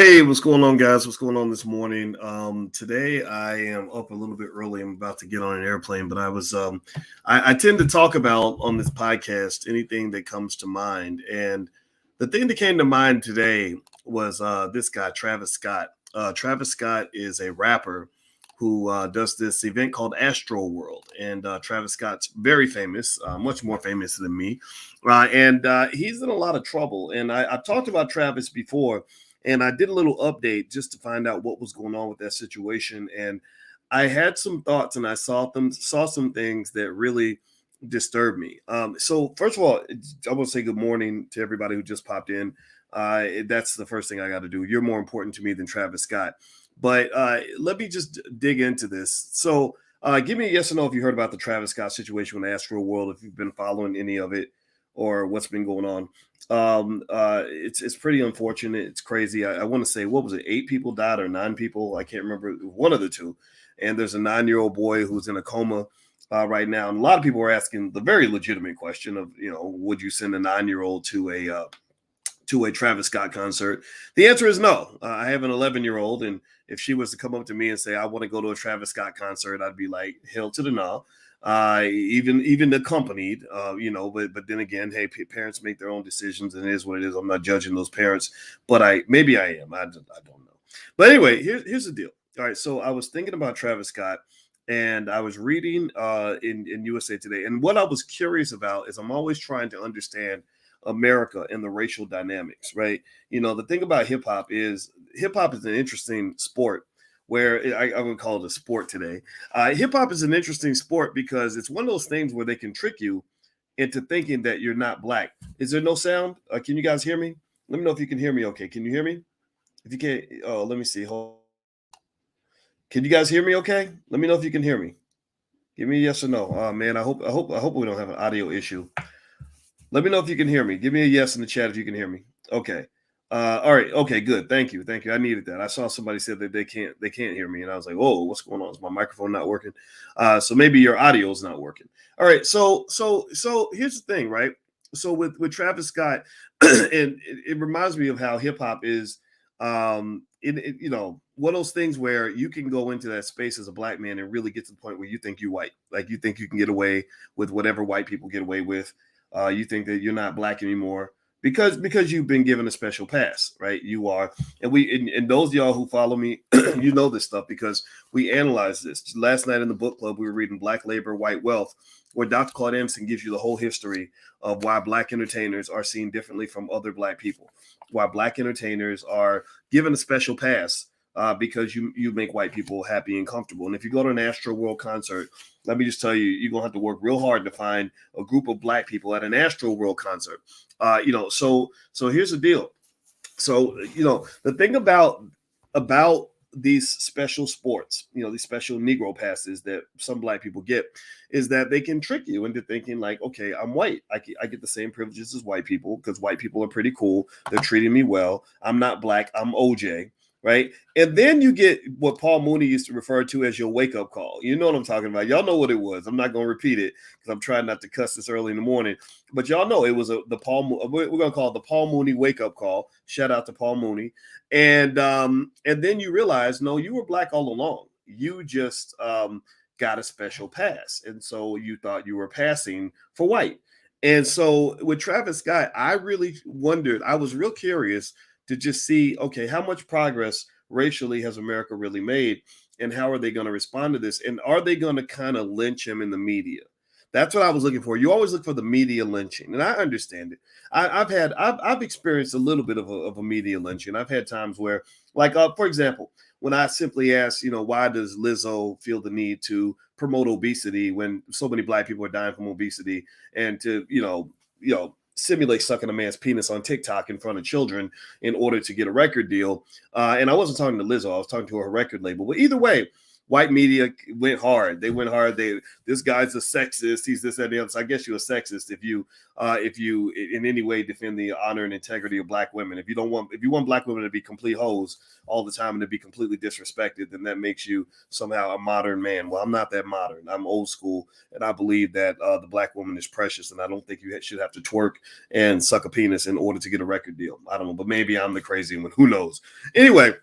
Hey, what's going on, guys? What's going on this morning? Today I am up a little bit early. I'm about to get on an airplane, but I tend to talk about on this podcast anything that comes to mind. And the thing that came to mind today was this guy, Travis Scott. Travis Scott is a rapper who does this event called Astroworld. And Travis Scott's very famous, much more famous than me. And he's in a lot of trouble. And I've talked about Travis before, and I did a little update just to find out what was going on with that situation. And I had some thoughts, and I saw some things that really disturbed me. So first of all, I want to say good morning to everybody who just popped in. That's the first thing I got to do. You're more important to me than Travis Scott. But let me just dig into this. So give me a yes or no if you heard about the Travis Scott situation with Astro World, if you've been following any of it or what's been going on. It's pretty unfortunate. It's crazy. I want to say, what was it? 8 people died or 9 people? I can't remember. One of the two. And there's a 9-year-old boy who's in a coma right now. And a lot of people are asking the very legitimate question of, would you send a 9-year-old to a Travis Scott concert? The answer is no. I have an 11-year-old, and if she was to come up to me and say, I want to go to a Travis Scott concert, I'd be like, hell to the no. Even accompanied, but then again, hey, parents make their own decisions, and it is what it is. I'm not judging those parents, but maybe I am. I don't know. But anyway, here's the deal. All right, so I was thinking about Travis Scott, and I was reading in USA Today, and what I was curious about is I'm always trying to understand America and the racial dynamics, right? The thing about hip hop is an interesting sport where I would call it a sport today. Hip hop is an interesting sport because it's one of those things where they can trick you into thinking that you're not black. Is there no sound? Can you guys hear me? Let me know if you can hear me. Okay. Can you hear me? If you can't, let me see. Can you guys hear me? Okay. Let me know if you can hear me. Give me a yes or no. Oh man, I hope we don't have an audio issue. Let me know if you can hear me. Give me a yes in the chat if you can hear me. Okay. All right. Okay, good. Thank you. I needed that. I saw somebody said that they can't hear me. And I was like, oh, what's going on? Is my microphone not working? So maybe your audio is not working. All right. So here's the thing, right? So with Travis Scott, and it reminds me of how hip hop is, one of those things where you can go into that space as a black man and really get to the point where you think you're white. Like you think you can get away with whatever white people get away with. You think that you're not black anymore because you've been given a special pass, right? You are, and those of y'all who follow me, you know this stuff because we analyzed this. Last night in the book club, we were reading Black Labor, White Wealth, where Dr. Claude Anderson gives you the whole history of why black entertainers are seen differently from other black people, why black entertainers are given a special pass because you make white people happy and comfortable. And if you go to an Astroworld concert, let me just tell you, you're going to have to work real hard to find a group of black people at an Astroworld concert. So here's the deal. So, the thing about these special sports, these special Negro passes that some black people get is that they can trick you into thinking like, okay, I'm white. I get the same privileges as white people because white people are pretty cool. They're treating me well. I'm not black. I'm OJ. Right. And then you get what Paul Mooney used to refer to as your wake up call. You know what I'm talking about. Y'all know what it was. I'm not going to repeat it because I'm trying not to cuss this early in the morning. But y'all know it was we're going to call it the Paul Mooney wake up call. Shout out to Paul Mooney. And then you realize, no, you were black all along. You just got a special pass. And so you thought you were passing for white. And so with Travis Scott, I really wondered, I was real curious to just see, okay, how much progress racially has America really made, and how are they going to respond to this? And are they going to kind of lynch him in the media? That's what I was looking for. You always look for the media lynching, and I understand it. I've experienced a little bit of a media lynching. I've had times where, like, for example, when I simply ask, why does Lizzo feel the need to promote obesity when so many black people are dying from obesity, and to simulate sucking a man's penis on TikTok in front of children in order to get a record deal. And I wasn't talking to Lizzo. I was talking to her record label. But either way, white media went hard. They went hard. This guy's a sexist. He's this and the other. So I guess you're a sexist if you in any way defend the honor and integrity of black women. If you want black women to be complete hoes all the time and to be completely disrespected, then that makes you somehow a modern man. Well, I'm not that modern. I'm old school, and I believe that the black woman is precious, and I don't think you should have to twerk and suck a penis in order to get a record deal. I don't know, but maybe I'm the crazy one. Who knows? Anyway,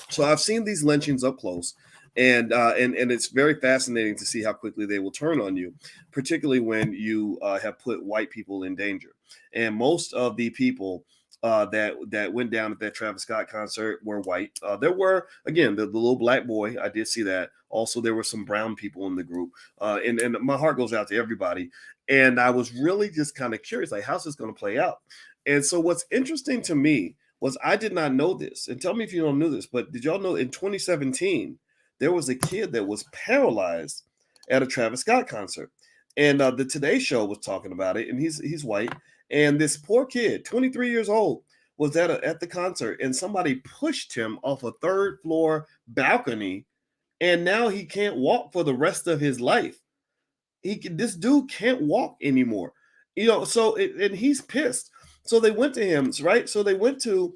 so I've seen these lynchings up close. And it's very fascinating to see how quickly they will turn on you, particularly when you have put white people in danger. And most of the people that went down at that Travis Scott concert were white. There were, again, the little black boy. I did see that. Also, there were some brown people in the group. And my heart goes out to everybody. And I was really just kind of curious, like, how's this going to play out? And so what's interesting to me was I did not know this. And tell me if you don't know this, but did y'all know in 2017, there was a kid that was paralyzed at a Travis Scott concert. And the Today Show was talking about it, and he's white. And this poor kid, 23 years old, was at the concert, and somebody pushed him off a third floor balcony, and now he can't walk for the rest of his life. This dude can't walk anymore. So and he's pissed. So they went to him, right? So they went to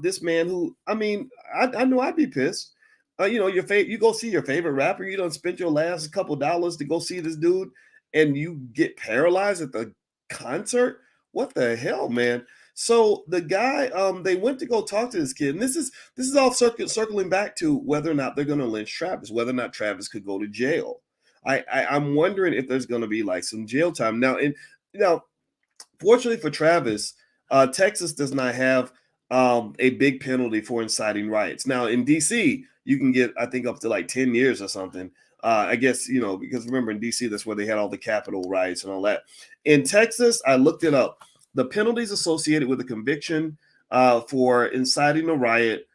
this man who, I mean, I know I'd be pissed. You go see your favorite rapper. You don't spend your last couple dollars to go see this dude, and you get paralyzed at the concert. What the hell, man? So the guy, they went to go talk to this kid, and this is all circling back to whether or not they're going to lynch Travis, whether or not Travis could go to jail. I'm wondering if there's going to be like some jail time now. Fortunately for Travis, Texas does not have a big penalty for inciting riots. Now in DC, you can get, I think, up to like 10 years or something. I guess, because remember in DC, that's where they had all the Capitol riots and all that. In Texas, I looked it up. The penalties associated with a conviction for inciting a riot,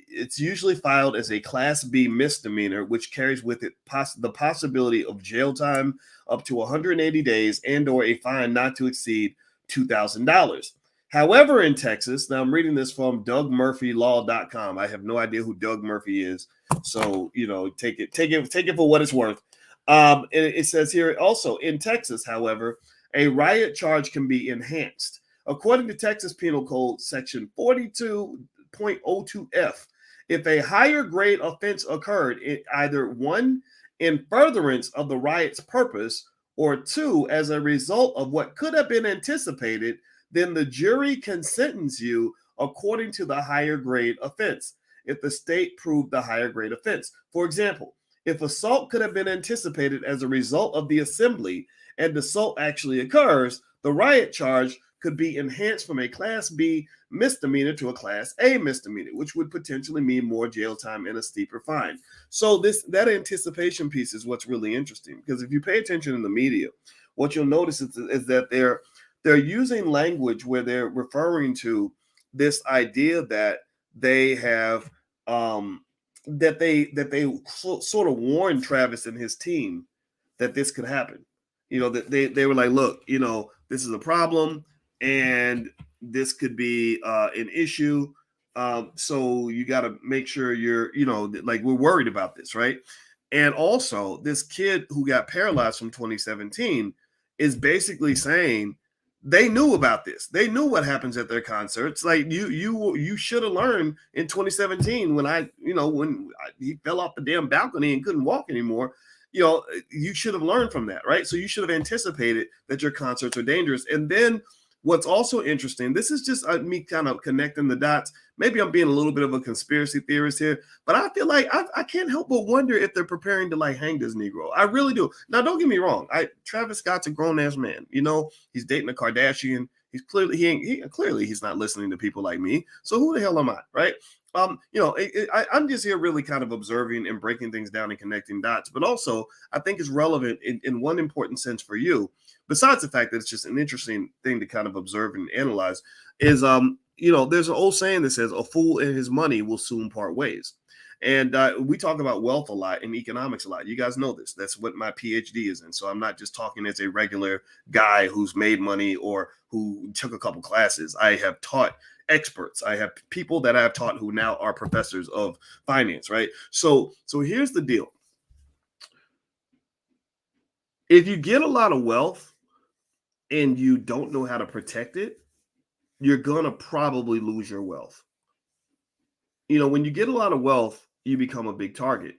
it's usually filed as a Class B misdemeanor, which carries with it the possibility of jail time up to 180 days and or a fine not to exceed $2,000. However, in Texas, now I'm reading this from DougMurphyLaw.com. I have no idea who Doug Murphy is, so take it for what it's worth. And it says here also in Texas, however, a riot charge can be enhanced. According to Texas Penal Code Section 42.02F, if a higher grade offense occurred, either one, in furtherance of the riot's purpose, or two, as a result of what could have been anticipated, then the jury can sentence you according to the higher grade offense if the state proved the higher grade offense. For example, if assault could have been anticipated as a result of the assembly and the assault actually occurs, the riot charge could be enhanced from a Class B misdemeanor to a Class A misdemeanor, which would potentially mean more jail time and a steeper fine. So that anticipation piece is what's really interesting, because if you pay attention in the media, what you'll notice is that they're using language where they're referring to this idea that they have that they sort of warned Travis and his team that this could happen. That they were like, look, this is a problem and this could be an issue. So you got to make sure you're, like, we're worried about this, right? And also, this kid who got paralyzed from 2017 is basically saying they knew about this. They knew what happens at their concerts. Like you should have learned in 2017 when he fell off the damn balcony and couldn't walk anymore. You should have learned from that, right? So you should have anticipated that your concerts are dangerous. And then what's also interesting, this is just me kind of connecting the dots. Maybe I'm being a little bit of a conspiracy theorist here, but I feel like I can't help but wonder if they're preparing to like hang this Negro. I really do. Now, don't get me wrong. Travis Scott's a grown ass man. He's dating a Kardashian. He's clearly he's not listening to people like me. So who the hell am I, right? I'm just here really kind of observing and breaking things down and connecting dots. But also, I think it's relevant in one important sense for you, besides the fact that it's just an interesting thing to kind of observe and analyze, is there's an old saying that says a fool and his money will soon part ways. And we talk about wealth a lot and economics a lot. You guys know this. That's what my PhD is in. So I'm not just talking as a regular guy who's made money or who took a couple classes. I have taught experts. I have people that I've taught who now are professors of finance, right? So here's the deal. If you get a lot of wealth and you don't know how to protect it, you're gonna probably lose your wealth. When you get a lot of wealth, you become a big target.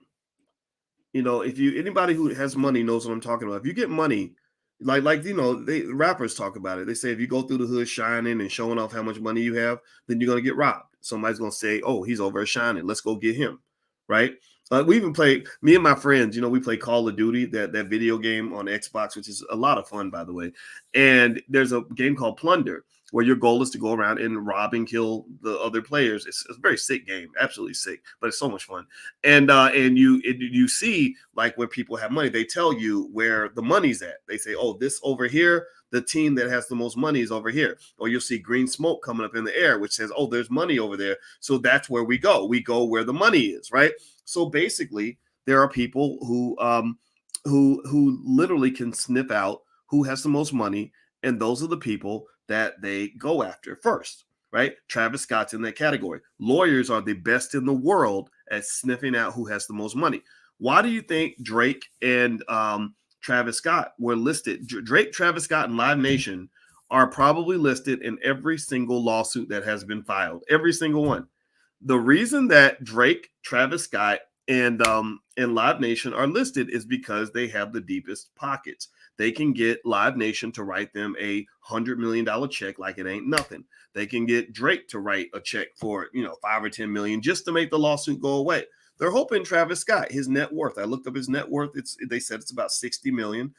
If you anybody who has money knows what I'm talking about. If you get money, they rappers talk about it. They say if you go through the hood shining and showing off how much money you have, then you're gonna get robbed. Somebody's gonna say, "Oh, he's over shining. Let's go get him." Right? We even play. Me and my friends, we play Call of Duty, that video game on Xbox, which is a lot of fun, by the way. And there's a game called Plunder, where your goal is to go around and rob and kill the other players. It's a very sick game, absolutely sick, but it's so much fun. And you see, like, where people have money, they tell you where the money's at. They say, "Oh, this over here, the team that has the most money is over here." Or you'll see green smoke coming up in the air, which says, "Oh, there's money over there." So that's where we go. We go where the money is, right? So basically, there are people who literally can sniff out who has the most money, and those are the people that they go after first, right? Travis Scott's in that category. Lawyers are the best in the world at sniffing out who has the most money. Why do you think Drake and Travis Scott were listed? Drake, Travis Scott, and Live Nation are probably listed in every single lawsuit that has been filed, every single one. The reason that Drake, Travis Scott, and Live Nation are listed is because they have the deepest pockets. They can get Live Nation to write them $100 million check like it ain't nothing. They can get Drake to write a check for, 5 or 10 million just to make the lawsuit go away. They're hoping Travis Scott, his net worth. I looked up his net worth. They said it's about 60 million.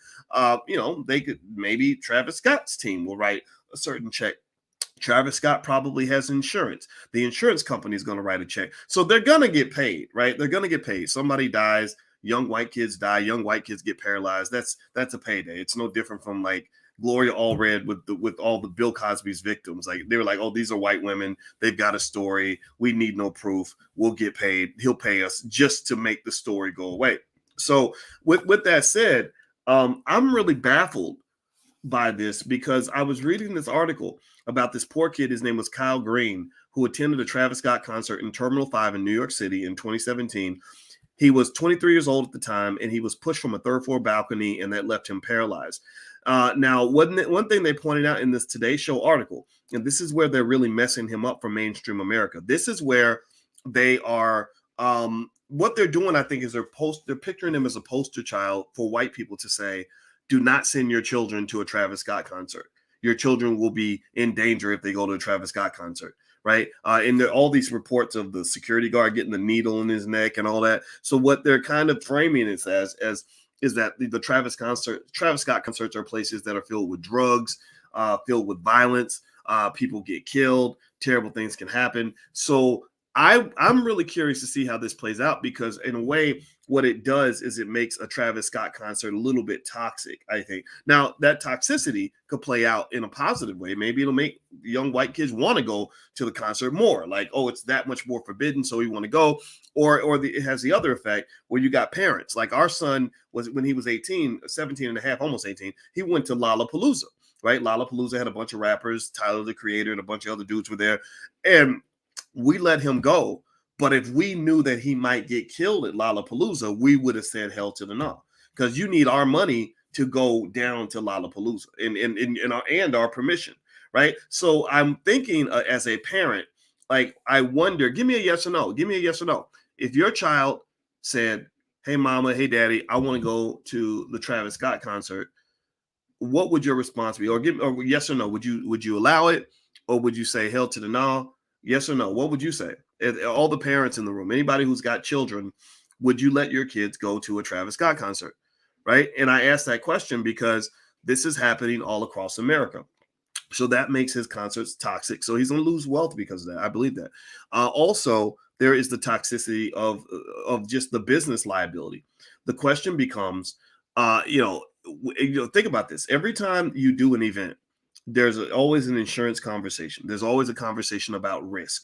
They could, maybe Travis Scott's team will write a certain check. Travis Scott probably has insurance. The insurance company is going to write a check. So they're going to get paid, right? They're going to get paid. Somebody dies, young white kids die, young white kids get paralyzed. That's a payday. It's no different from like Gloria Allred with all the Bill Cosby's victims. Like, they were like, "Oh, these are white women. They've got a story. We need no proof. We'll get paid. He'll pay us just to make the story go away." So with that said, I'm really baffled by this because I was reading this article about this poor kid. His name was Kyle Green, who attended a Travis Scott concert in Terminal 5 in New York City in 2017. He was 23 years old at the time, and he was pushed from a third floor balcony, and that left him paralyzed. Now, one thing they pointed out in this Today Show article, and this is where they're really messing him up for mainstream America. This is where they are, what they're doing, I think, is they're picturing him as a poster child for white people to say, "Do not send your children to a Travis Scott concert. Your children will be in danger if they go to a Travis Scott concert," right? And there are all these reports of the security guard getting the needle in his neck and all that. So what they're kind of framing it as is that the Travis Scott concerts are places that are filled with drugs, filled with violence. People get killed. Terrible things can happen. So I'm really curious to see how this plays out, because in a way, what it does is it makes a Travis Scott concert a little bit toxic, I think. Now, that toxicity could play out in a positive way. Maybe it'll make young white kids want to go to the concert more. Like, "Oh, it's that much more forbidden, so we want to go." Or it has the other effect where you got parents. Like, our son was, when he was 18, 17 and a half, almost 18, he went to Lollapalooza, right? Lollapalooza had a bunch of rappers, Tyler, the Creator, and a bunch of other dudes were there. And we let him go. But if we knew that he might get killed at Lollapalooza, we would have said hell to the no, because you need our money to go down to Lollapalooza and our permission, right? So I'm thinking, as a parent, like, I wonder, give me a yes or no. Give me a yes or no. If your child said, "Hey, mama, hey, daddy, I want to go to the Travis Scott concert," what would your response be? Or yes or no? Would you allow it, or would you say hell to the no? Yes or no? What would you say? All the parents in the room, anybody who's got children, would you let your kids go to a Travis Scott concert? Right? And I asked that question because this is happening all across America. So that makes his concerts toxic. So he's going to lose wealth because of that. I believe that. Also, there is the toxicity of just the business liability. The question becomes, think about this. Every time you do an event, there's always an insurance conversation. There's always a conversation about risk,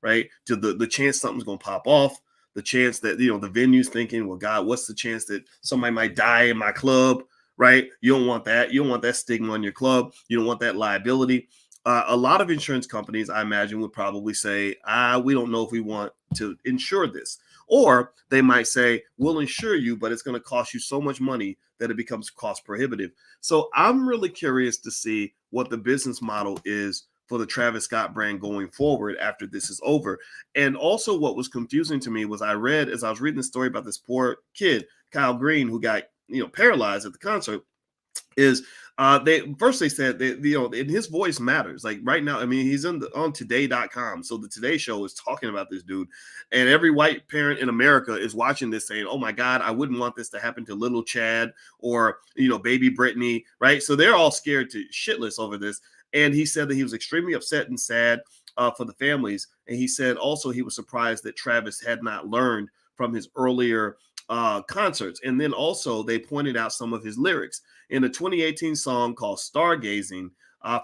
right? To the chance something's going to pop off, the chance that, the venue's thinking, "Well, God, what's the chance that somebody might die in my club?" Right? You don't want that. You don't want that stigma on your club. You don't want that liability. A lot of insurance companies, I imagine, would probably say, we don't know if we want to insure this. Or they might say, we'll insure you, but it's going to cost you so much money that it becomes cost prohibitive. So I'm really curious to see what the business model is for the Travis Scott brand going forward after this is over. And also, what was confusing to me was as I was reading the story about this poor kid, Kyle Green, who got paralyzed at the concert, is they said that and his voice matters. Like right now, I mean, he's on today.com. So the Today Show is talking about this dude, and every white parent in America is watching this saying, oh my God, I wouldn't want this to happen to little Chad or baby Brittany, right? So they're all scared to shitless over this. And he said that he was extremely upset and sad for the families. And he said also he was surprised that Travis had not learned from his earlier concerts. And then also they pointed out some of his lyrics in a 2018 song called Stargazing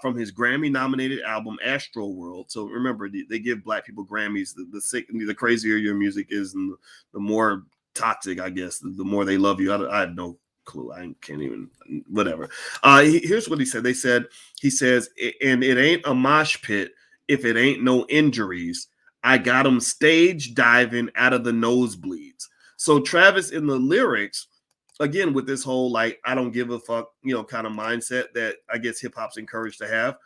from his Grammy-nominated album Astroworld. So remember, they give Black people Grammys. The crazier your music is, and the more toxic, I guess, the more they love you. I have no clue. I can't even, whatever. Here's what he said. He says, and it ain't a mosh pit if it ain't no injuries. I got him stage diving out of the nosebleeds. So Travis in the lyrics, again, with this whole like I don't give a fuck, kind of mindset that I guess hip hop's encouraged to have,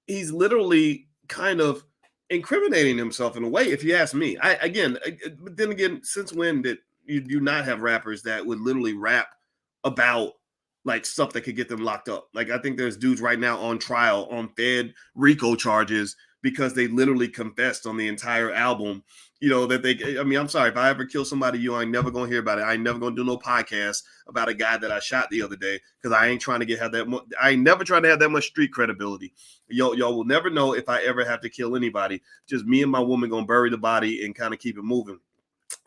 he's literally kind of incriminating himself in a way, if you ask me. But then again, since when did you do not have rappers that would literally rap about like stuff that could get them locked up? Like I think there's dudes right now on trial on Fed RICO charges because they literally confessed on the entire album. I'm sorry, if I ever kill somebody, you ain't never gonna hear about it. I ain't never gonna do no podcast about a guy that I shot the other day because I ain't trying to I ain't never trying to have that much street credibility. Y'all will never know if I ever have to kill anybody. Just me and my woman gonna bury the body and kind of keep it moving.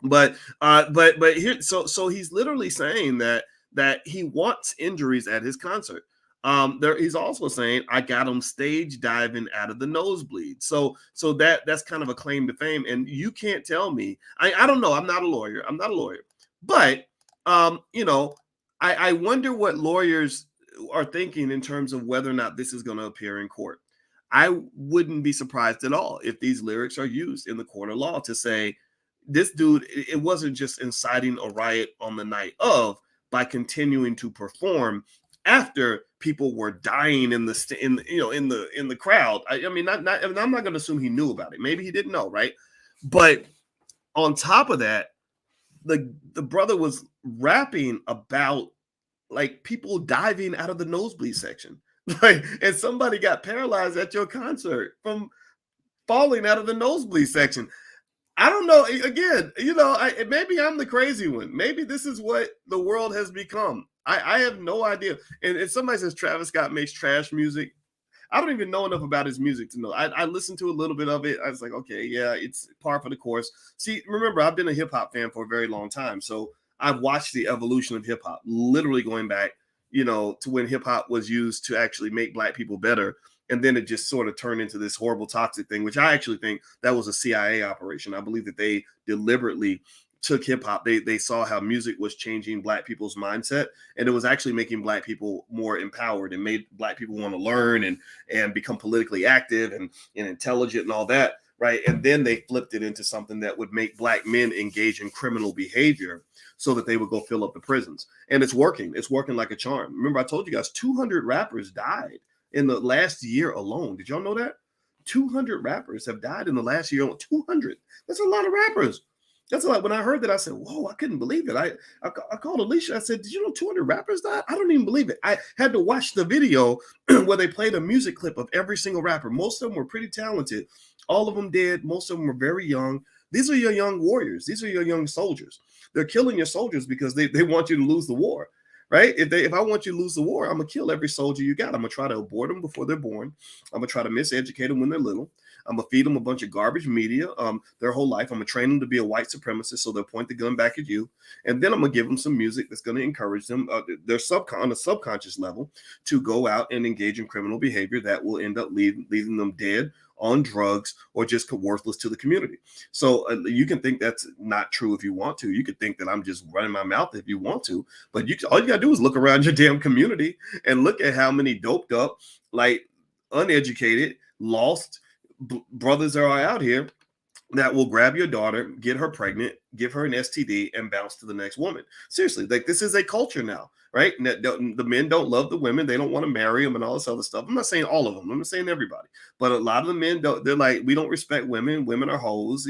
But here, so he's literally saying that he wants injuries at his concert. He's also saying I got him stage diving out of the nosebleed. So that's kind of a claim to fame. And you can't tell me. I don't know. I'm not a lawyer. But I wonder what lawyers are thinking in terms of whether or not this is going to appear in court. I wouldn't be surprised at all if these lyrics are used in the court of law to say this dude, it wasn't just inciting a riot on the night of by continuing to perform after people were dying in the crowd. I'm not going to assume he knew about it. Maybe he didn't know, right? But on top of that, the brother was rapping about like people diving out of the nosebleed section, like, and somebody got paralyzed at your concert from falling out of the nosebleed section. I don't know. Again, maybe I'm the crazy one. Maybe this is what the world has become. I have no idea. And if somebody says Travis Scott makes trash music, I don't even know enough about his music to know. I listened to a little bit of it. I was like, okay, yeah, it's par for the course. See, remember, I've been a hip hop fan for a very long time. So I've watched the evolution of hip hop, literally going back, to when hip hop was used to actually make Black people better. And then it just sort of turned into this horrible toxic thing, which I actually think that was a CIA operation. I believe that they deliberately took hip hop. They saw how music was changing Black people's mindset, and it was actually making Black people more empowered and made Black people want to learn and become politically active and intelligent and all that, right? And then they flipped it into something that would make Black men engage in criminal behavior so that they would go fill up the prisons. And it's working. It's working like a charm. Remember, I told you guys 200 rappers died in the last year alone. Did y'all know that? 200 rappers have died in the last year alone. 200. That's a lot of rappers. That's a lot. When I heard that, I said, whoa, I couldn't believe it. I called Alicia. I said, did you know 200 rappers died? I don't even believe it. I had to watch the video where they played a music clip of every single rapper. Most of them were pretty talented. All of them did. Most of them were very young. These are your young warriors. These are your young soldiers. They're killing your soldiers because they want you to lose the war. Right? If I want you to lose the war, I'm going to kill every soldier you got. I'm going to try to abort them before they're born. I'm going to try to miseducate them when they're little. I'm going to feed them a bunch of garbage media their whole life. I'm going to train them to be a white supremacist so they'll point the gun back at you. And then I'm going to give them some music that's going to encourage them, on a subconscious level, to go out and engage in criminal behavior that will end up leaving them dead, on drugs, or just worthless to the community. So you can think that's not true if you want to. You could think that I'm just running my mouth if you want to. But all you got to do is look around your damn community and look at how many doped up, like, uneducated, lost brothers are out here that will grab your daughter, get her pregnant, give her an STD, and bounce to the next woman. Seriously, like this is a culture now, right? The men don't love the women; they don't want to marry them and all this other stuff. I'm not saying all of them. I'm not saying everybody, but a lot of the men don't. They're like, we don't respect women. Women are hoes.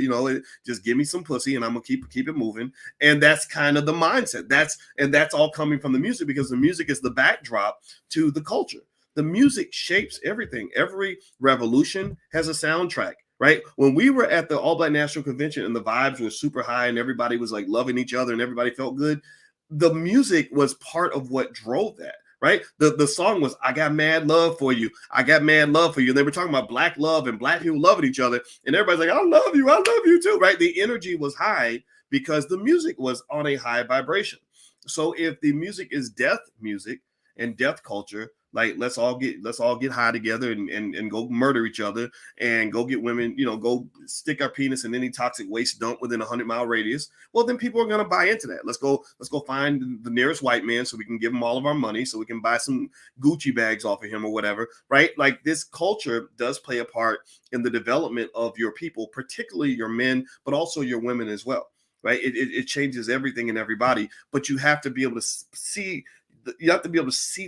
Just give me some pussy, and I'm gonna keep it moving. And that's kind of the mindset. That's all coming from the music, because the music is the backdrop to the culture. The music shapes everything. Every revolution has a soundtrack, right? When we were at the All Black National Convention and the vibes were super high and everybody was like loving each other and everybody felt good, the music was part of what drove that, right? The song was, I got mad love for you. I got mad love for you. And they were talking about black love and black people loving each other. And everybody's like, I love you too, right? The energy was high because the music was on a high vibration. So if the music is death music and death culture, like let's all get high together and go murder each other and go get women, go stick our penis in any toxic waste dump within a 100-mile radius. Well, then people are going to buy into that. Let's go find the nearest white man so we can give him all of our money so we can buy some Gucci bags off of him or whatever, right? Like this culture does play a part in the development of your people, particularly your men, but also your women as well, right? It changes everything and everybody, but you have to be able to see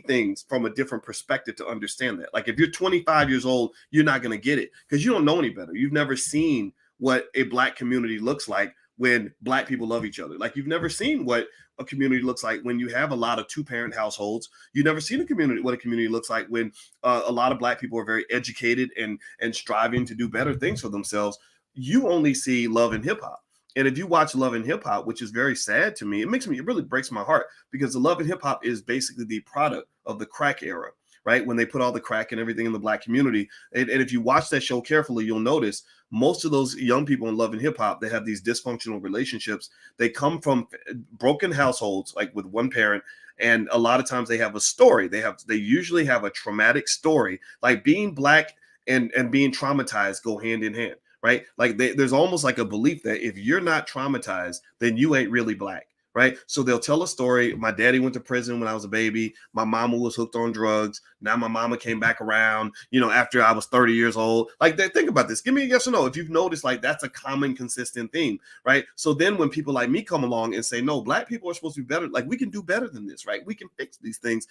things from a different perspective to understand that. Like if you're 25 years old, you're not going to get it because you don't know any better. You've never seen what a black community looks like when black people love each other. Like you've never seen what a community looks like when you have a lot of two-parent households. You've never seen what a community looks like when a lot of black people are very educated and striving to do better things for themselves. You only see love and hip hop. And if you watch Love and Hip Hop, which is very sad to me, it really breaks my heart because the Love and Hip Hop is basically the product of the crack era, right? When they put all the crack and everything in the black community. And if you watch that show carefully, you'll notice most of those young people in Love and Hip Hop, they have these dysfunctional relationships. They come from broken households, like with one parent. And a lot of times they have a story. They usually have a traumatic story, like being black and being traumatized go hand in hand. Right? Like there's almost like a belief that if you're not traumatized, then you ain't really black. Right? So they'll tell a story. My daddy went to prison when I was a baby. My mama was hooked on drugs. Now my mama came back around, after I was 30 years old. Like think about this. Give me a yes or no. If you've noticed, like that's a common, consistent theme, right? So then when people like me come along and say, no, black people are supposed to be better. Like we can do better than this, right? We can fix these things.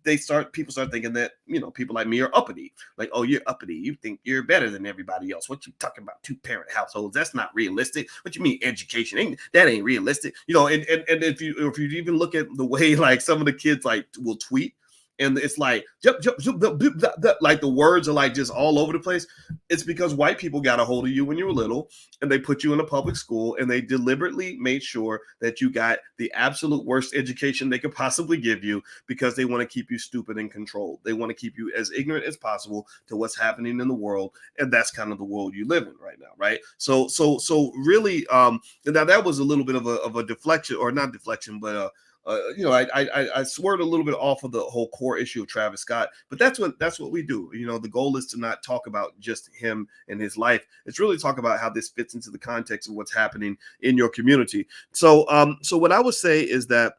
People start thinking that, people like me are uppity. Like, oh, you're uppity. You think you're better than everybody else. What you talking about? Two-parent households. That's not realistic. What you mean education? That ain't realistic. And if you even look at the way like some of the kids like will tweet, and it's like jump, like the words are like just all over the place. It's because white people got a hold of you when you were little, and they put you in a public school, and they deliberately made sure that you got the absolute worst education they could possibly give you because they want to keep you stupid and controlled. They want to keep you as ignorant as possible to what's happening in the world, and that's kind of the world you live in right now, right? So really, now that was a little bit of a deflection, or not deflection, but I swerved a little bit off of the whole core issue of Travis Scott, but that's what we do. The goal is to not talk about just him and his life. It's really talk about how this fits into the context of what's happening in your community. So what I would say is that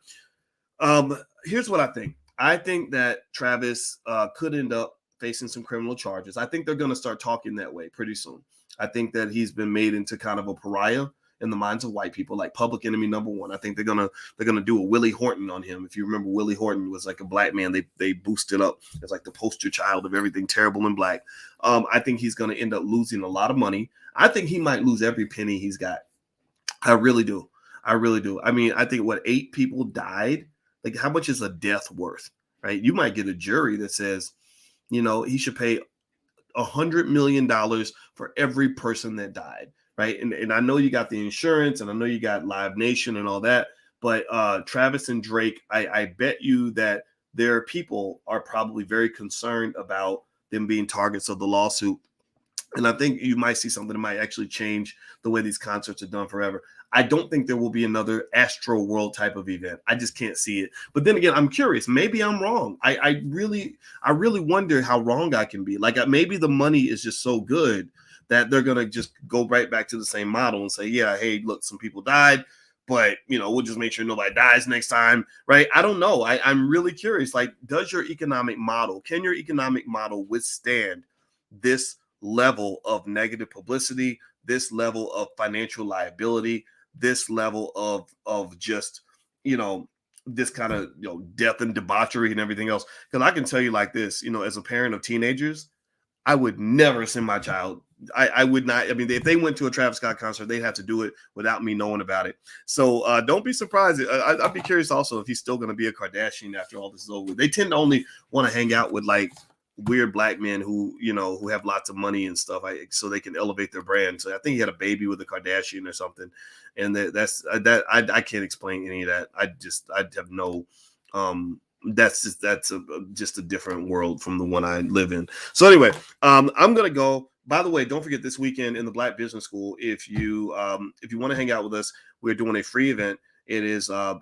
here's what I think. I think that Travis could end up facing some criminal charges. I think they're going to start talking that way pretty soon. I think that he's been made into kind of a pariah in the minds of white people, like public enemy number one. I think they're gonna do a Willie Horton on him. If you remember, Willie Horton was like a black man. They boosted up as like the poster child of everything terrible and black. I think he's gonna end up losing a lot of money. I think he might lose every penny he's got. I really do. I mean, I think 8 people died. Like, how much is a death worth? Right? You might get a jury that says, he should pay $100 million for every person that died. Right. And I know you got the insurance and I know you got Live Nation and all that. But Travis and Drake, I bet you that their people are probably very concerned about them being targets of the lawsuit. And I think you might see something that might actually change the way these concerts are done forever. I don't think there will be another Astroworld type of event. I just can't see it. But then again, I'm curious. Maybe I'm wrong. I really wonder how wrong I can be. Like maybe the money is just so good that they're going to just go right back to the same model and say, yeah, hey, look, some people died. but we'll just make sure nobody dies next time, right? I don't know. I'm really curious. Like, can your economic model withstand this level of negative publicity, this level of financial liability, this level of just this kind of death and debauchery and everything else? Because I can tell you like this, as a parent of teenagers, I would never send my child. I would not. I mean, if they went to a Travis Scott concert, they'd have to do it without me knowing about it. So don't be surprised. I'd be curious also if he's still going to be a Kardashian after all this is over. They tend to only want to hang out with like weird black men who have lots of money and stuff, so they can elevate their brand. So I think he had a baby with a Kardashian or something, and I can't explain any of that. I have no. That's just a different world from the one I live in. So anyway, I'm gonna go. By the way, don't forget this weekend in the Black Business School. If you want to hang out with us, we're doing a free event. It is an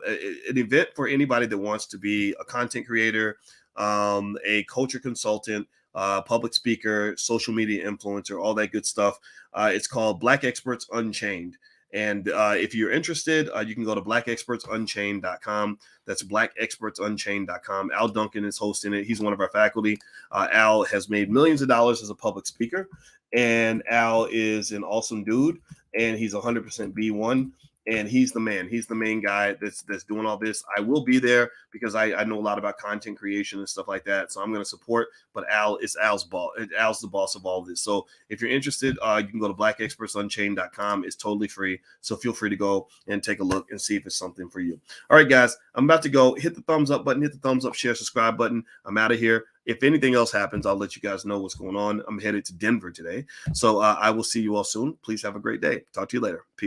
event for anybody that wants to be a content creator, a culture consultant, public speaker, social media influencer, all that good stuff. It's called Black Experts Unchained. And if you're interested, you can go to blackexpertsunchained.com. That's blackexpertsunchained.com. Al Duncan is hosting it. He's one of our faculty. Al has made millions of dollars as a public speaker, and Al is an awesome dude, and he's 100% B1. And he's the man. He's the main guy that's doing all this. I will be there because I know a lot about content creation and stuff like that. So I'm going to support. But Al's boss. Al's the boss of all of this. So if you're interested, you can go to blackexpertsunchained.com. It's totally free. So feel free to go and take a look and see if it's something for you. All right, guys. I'm about to go. Hit the thumbs up button. Hit the thumbs up, share, subscribe button. I'm out of here. If anything else happens, I'll let you guys know what's going on. I'm headed to Denver today. So I will see you all soon. Please have a great day. Talk to you later. Peace.